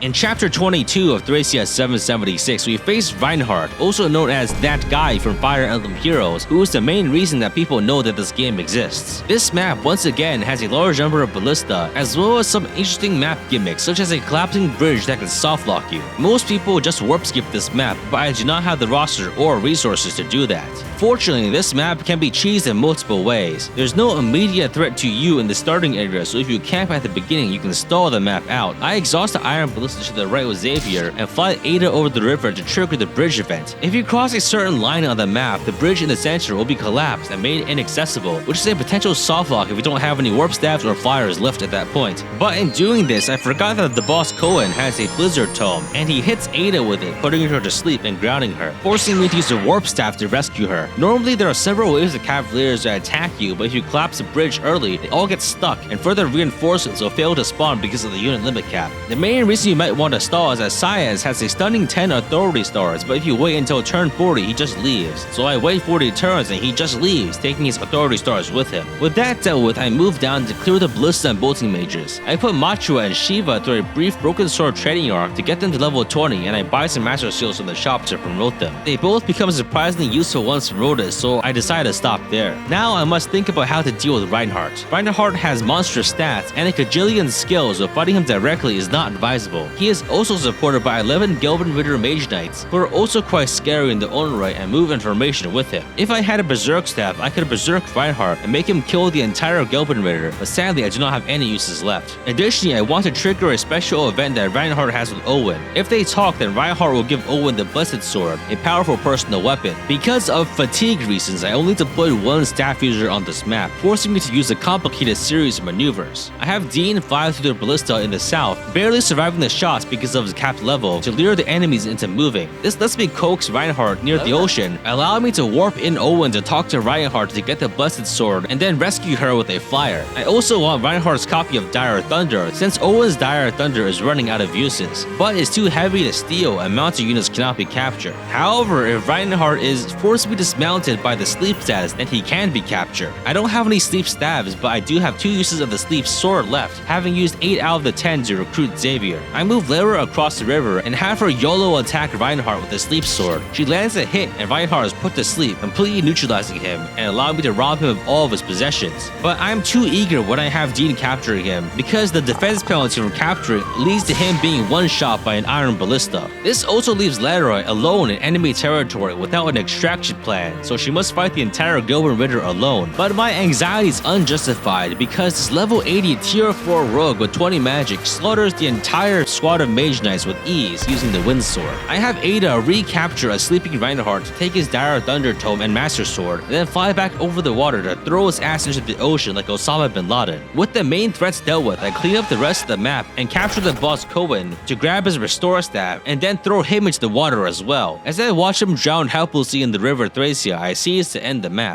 In Chapter 22 of Thracia 776, we face Reinhardt, also known as that guy from Fire Emblem Heroes, who is the main reason that people know that this game exists. This map once again has a large number of ballista, as well as some interesting map gimmicks, such as a collapsing bridge that can softlock you. Most people just warp skip this map, but I do not have the roster or resources to do that. Fortunately, this map can be cheesed in multiple ways. There's no immediate threat to you in the starting area, so if you camp at the beginning, you can stall the map out. I exhaust the iron ballista to the right with Xavier and fly Ada over the river to trigger the bridge event. If you cross a certain line on the map, the bridge in the center will be collapsed and made inaccessible, which is a potential softlock if you don't have any warp staffs or flyers left at that point. But in doing this, I forgot that the boss Cohen has a blizzard tome, and he hits Ada with it, putting her to sleep and grounding her, forcing me to use a warp staff to rescue her. Normally, there are several waves of cavaliers that attack you, but if you collapse the bridge early, they all get stuck, and further reinforcements will fail to spawn because of the unit limit cap. The main reason you might want to stall is that Sayas has a stunning 10 authority stars, but if you wait until turn 40, he just leaves. So I wait 40 turns and he just leaves, taking his authority stars with him. With that dealt with, I move down to clear the ballista and bolting mages. I put Machua and Shiva through a brief broken sword training arc to get them to level 20, and I buy some master seals from the shop to promote them. They both become surprisingly useful once promoted, so I decided to stop there. Now I must think about how to deal with Reinhardt. Reinhardt has monstrous stats and a cajillion skills, so fighting him directly is not advisable. He is also supported by 11 Gelben Ritter Mage Knights, who are also quite scary in their own right and move information with him. If I had a Berserk staff, I could Berserk Reinhardt and make him kill the entire Gelben Ritter, but sadly I do not have any uses left. Additionally, I want to trigger a special event that Reinhardt has with Owen. If they talk, then Reinhardt will give Owen the Blessed Sword, a powerful personal weapon. Because of fatigue reasons, I only deployed one staff user on this map, forcing me to use a complicated series of maneuvers. I have Dean fly through the ballista in the south, barely surviving the shots because of his capped level, to lure the enemies into moving. This lets me coax Reinhardt near the ocean, allowing me to warp in Owen to talk to Reinhardt to get the Blessed Sword and then rescue her with a flyer. I also want Reinhardt's copy of Dire Thunder, since Owen's Dire Thunder is running out of uses, but is too heavy to steal and mounted units cannot be captured. However, if Reinhardt is forcibly dismounted by the sleep status, then he can be captured. I don't have any sleep staves, but I do have 2 uses of the sleep sword left, having used 8 out of the 10 to recruit Xavier. I move Lara across the river and have her YOLO attack Reinhardt with the sleep sword. She lands a hit and Reinhardt is put to sleep, completely neutralizing him and allowing me to rob him of all of his possessions. But I'm too eager when I have Dean capturing him, because the defense penalty from capturing leads to him being one-shot by an iron ballista. This also leaves Leroy alone in enemy territory without an extraction plan, so she must fight the entire Gelben Ritter alone. But my anxiety is unjustified because this level 80 tier 4 rogue with 20 magic slaughters the entire squad of mage knights with ease using the wind sword. I have Ada recapture a sleeping Reinhardt to take his Dire Thunder Tome and Master Sword, and then fly back over the water to throw his ass into the ocean like Osama bin Laden. With the main threats dealt with, I clean up the rest of the map and capture the boss Cohen to grab his Restore Staff and then throw him into the water as well. As I watch him drown helplessly in the river Thracia, I seize to end the map.